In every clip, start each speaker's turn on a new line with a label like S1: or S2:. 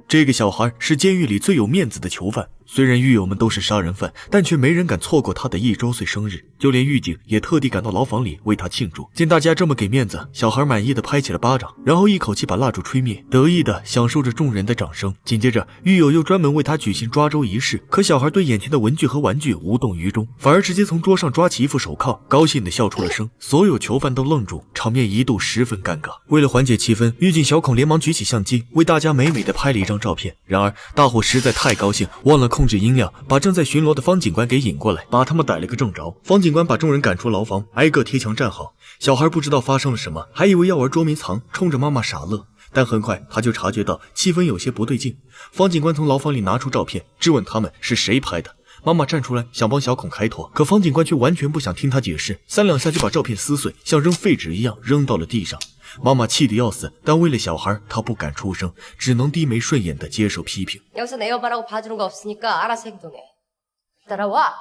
S1: 这个小孩是监狱里最有面子的囚犯，虽然狱友们都是杀人犯，但却没人敢错过他的1周岁生日，就连狱警也特地赶到牢房里为他庆祝。见大家这么给面子，小孩满意的拍起了巴掌，然后一口气把蜡烛吹灭，得意的享受着众人的掌声。紧接着，狱友又专门为他举行抓周仪式，可小孩对眼前的文具和玩具无动于衷，反而直接从桌上抓起一副手铐，高兴的笑出了声。所有囚犯都愣住，场面一度十分尴尬。为了缓解气氛，狱警小孔连忙举起相机，为大家美美的拍了一张照片。然而大伙实在太高兴，忘了控制音量，把正在巡逻的方警官给引过来，把他们逮了个正着。方警官把众人赶出牢房，挨个贴墙站好。小孩不知道发生了什么，还以为要玩捉迷藏，冲着妈妈傻乐。但很快他就察觉到气氛有些不对劲。方警官从牢房里拿出照片，质问他们是谁拍的。妈妈站出来想帮小孔开脱，可方警官却完全不想听他解释，3两下就把照片撕碎，像扔废纸一样扔到了地上。妈妈气得要死，但为了小孩，她不敢出声，只能低眉顺眼地接受批评。
S2: 여기서 내 여봐라고 봐주는 거 없으니까 알아서 행동해. 따라와.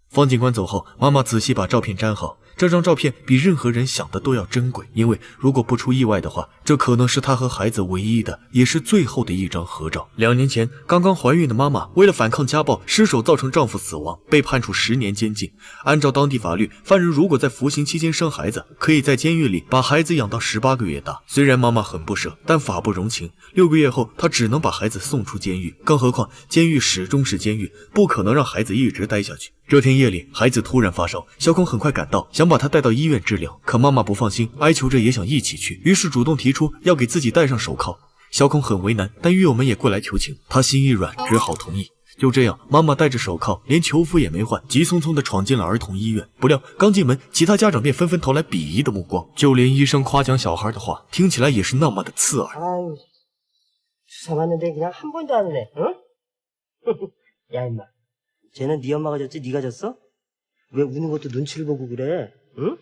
S1: 方警官走后，妈妈仔细把照片粘好。这张照片比任何人想的都要珍贵，因为如果不出意外的话，这可能是她和孩子唯一的，也是最后的一张合照。2年前，刚刚怀孕的妈妈为了反抗家暴，失手造成丈夫死亡，被判处10年监禁。按照当地法律，犯人如果在服刑期间生孩子，可以在监狱里把孩子养到18个月大。虽然妈妈很不舍，但法不容情，6个月后她只能把孩子送出监狱。更何况监狱始终是监狱，不可能让孩子一直待下去。这天夜里，孩子突然发烧，小孔很快赶到，想把他带到医院治疗，可妈妈不放心，哀求着也想一起去，于是主动提出要给自己戴上手铐。小孔很为难，但狱友们也过来求情，他心一软，只好同意。就这样，妈妈戴着手铐，连囚服也没换，急匆匆地闯进了儿童医院。不料刚进门，其他家长便纷纷投来鄙夷的目光，就连医生夸奖小孩的话，听起来也是那么的刺耳。
S3: 주사 맞는데 그냥 한 번도 안 오네, 응? 야 임마, 쟤는 네 엄마가 졌지 네가 졌어? 왜 우는 것도 눈치를 보고 그래, 응?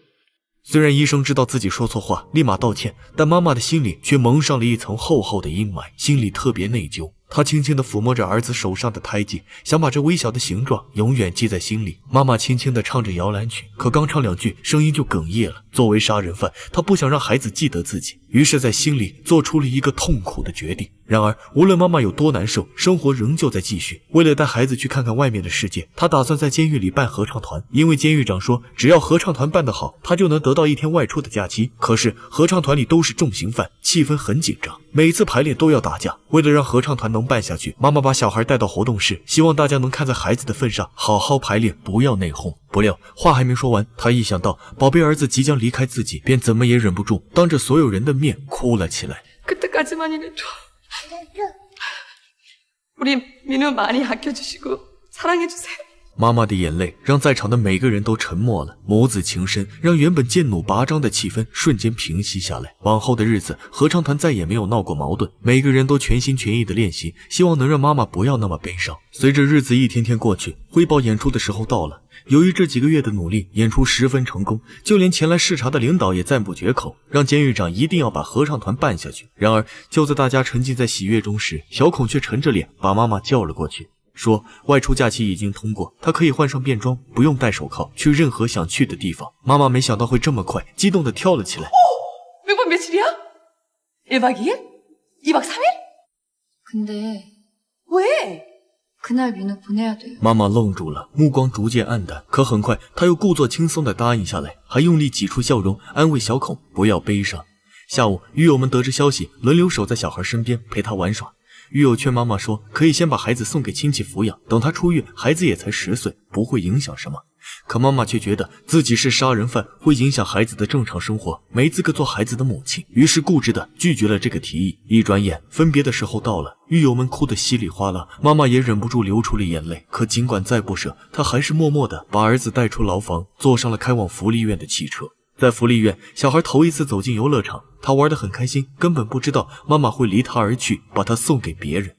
S1: 虽然医生知道自己说错话，立马道歉，但妈妈的心里却蒙上了一层厚厚的阴霾，心里特别内疚。她轻轻地抚摸着儿子手上的胎记，想把这微小的形状永远记在心里。妈妈轻轻地唱着摇篮曲，可刚唱2句，声音就哽咽了。作为杀人犯，她不想让孩子记得自己，于是在心里做出了一个痛苦的决定。然而，无论妈妈有多难受，生活仍旧在继续。为了带孩子去看看外面的世界，她打算在监狱里办合唱团，因为监狱长说，只要合唱团办得好，她就能得到1天外出的假期。可是合唱团里都是重刑犯，气氛很紧张，每次排练都要打架。为了让合唱团能办下去，妈妈把小孩带到活动室，希望大家能看在孩子的份上好好排练，不要内讧。不料话还没说完，她一想到宝贝儿子即将离开自己，便怎么也忍不住当着所有人的面哭了起来。
S2: 그때까지만이라도 우리 민우 많이 아껴주시고 사랑해주세요.
S1: 妈妈的眼泪让在场的每个人都沉默了，母子情深让原本剑弩拔张的气氛瞬间平息下来。往后的日子，合唱团再也没有闹过矛盾，每个人都全心全意的练习，希望能让妈妈不要那么悲伤。随着日子一天天过去，汇报演出的时候到了。由于这几个月的努力，演出十分成功，就连前来视察的领导也赞不绝口，让监狱长一定要把合唱团办下去。然而，就在大家沉浸在喜悦中时，小孔却沉着脸把妈妈叫了过去。说外出假期已经通过，他可以换上便装，不用戴手铐，去任何想去的地方。妈妈没想到会这么快，激动地跳了起来。
S2: 몇 박 며칠이야? 1박 2일? 2박 3일?
S4: 근데
S2: 왜?
S4: 그날 민우 보내야 돼요.
S1: 妈妈愣住了，目光逐渐黯淡，可很快她又故作轻松地答应下来，还用力挤出笑容，安慰小孔不要悲伤。下午，狱友们得知消息，轮流守在小孩身边陪他玩耍。狱友劝妈妈说，可以先把孩子送给亲戚抚养，等他出狱，孩子也才10岁，不会影响什么。可妈妈却觉得自己是杀人犯，会影响孩子的正常生活，没资格做孩子的母亲，于是固执地拒绝了这个提议。一转眼，分别的时候到了，狱友们哭得稀里哗啦，妈妈也忍不住流出了眼泪。可尽管再不舍，她还是默默地把儿子带出牢房，坐上了开往福利院的汽车。在福利院，小孩头一次走进游乐场，他玩得很开心，根本不知道妈妈会离他而去，把他送给别人。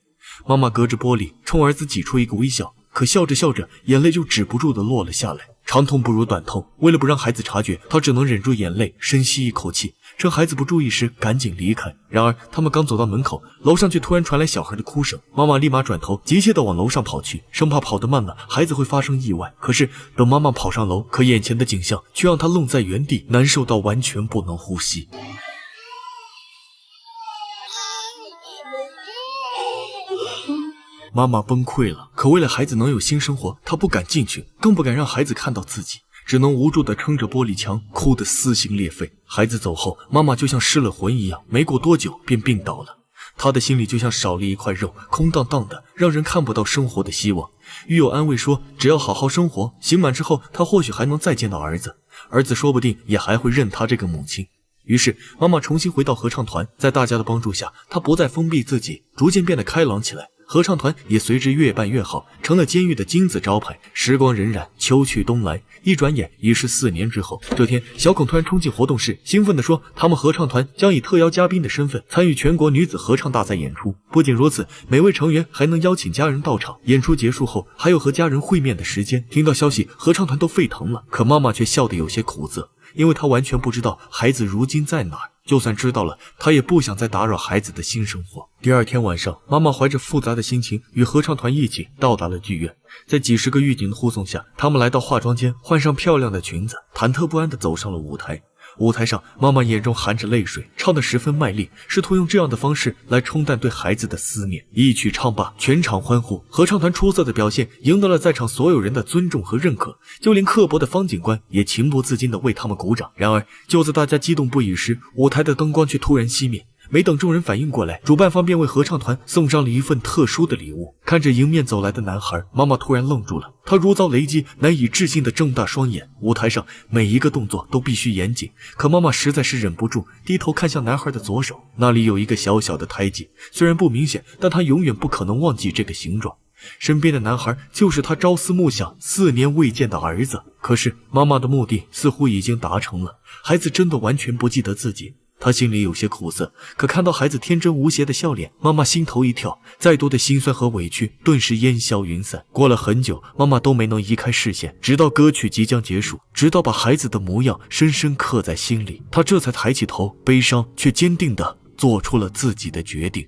S1: 妈妈隔着玻璃冲儿子挤出一个微笑，可笑着笑着，眼泪就止不住地落了下来。长痛不如短痛，为了不让孩子察觉，他只能忍住眼泪，深吸一口气，趁孩子不注意时赶紧离开。然而他们刚走到门口，楼上却突然传来小孩的哭声，妈妈立马转头，急切地往楼上跑去，生怕跑得慢了孩子会发生意外。可是等妈妈跑上楼，可眼前的景象却让她愣在原地，难受到完全不能呼吸。妈妈崩溃了，可为了孩子能有新生活，她不敢进去，更不敢让孩子看到自己，只能无助地撑着玻璃墙，哭得撕心裂肺。孩子走后，妈妈就像失了魂一样，没过多久便病倒了。她的心里就像少了一块肉，空荡荡的，让人看不到生活的希望。狱友安慰说，只要好好生活，刑满之后，她或许还能再见到儿子，儿子说不定也还会认她这个母亲。于是妈妈重新回到合唱团，在大家的帮助下，她不再封闭自己，逐渐变得开朗起来。合唱团也随之越办越好，成了监狱的金字招牌。时光荏苒，秋去冬来，一转眼已是4年之后。这天，小孔突然冲进活动室，兴奋地说，他们合唱团将以特邀嘉宾的身份参与全国女子合唱大赛演出。不仅如此，每位成员还能邀请家人到场，演出结束后还有和家人会面的时间。听到消息，合唱团都沸腾了，可妈妈却笑得有些苦涩，因为她完全不知道孩子如今在哪儿。就算知道了，她也不想再打扰孩子的新生活。第二天晚上，妈妈怀着复杂的心情与合唱团一起到达了剧院。在几十个狱警的护送下，他们来到化妆间，换上漂亮的裙子，忐忑不安地走上了舞台。舞台上，妈妈眼中含着泪水，唱得十分卖力，试图用这样的方式来冲淡对孩子的思念。一曲唱罢，全场欢呼，合唱团出色的表现赢得了在场所有人的尊重和认可，就连刻薄的方警官也情不自禁地为他们鼓掌。然而，就在大家激动不已时，舞台的灯光却突然熄灭。没等众人反应过来，主办方便为合唱团送上了一份特殊的礼物。看着迎面走来的男孩，妈妈突然愣住了，她如遭雷击，难以置信地睁大双眼。舞台上每一个动作都必须严谨，可妈妈实在是忍不住低头看向男孩的左手，那里有一个小小的胎记，虽然不明显，但她永远不可能忘记这个形状。身边的男孩就是她朝思暮想4年未见的儿子。可是妈妈的目的似乎已经达成了，孩子真的完全不记得自己。他心里有些苦涩，可看到孩子天真无邪的笑脸，妈妈心头一跳，再多的心酸和委屈顿时烟消云散。过了很久，妈妈都没能移开视线，直到歌曲即将结束，直到把孩子的模样深深刻在心里，她这才抬起头，悲伤却坚定地做出了自己的决定。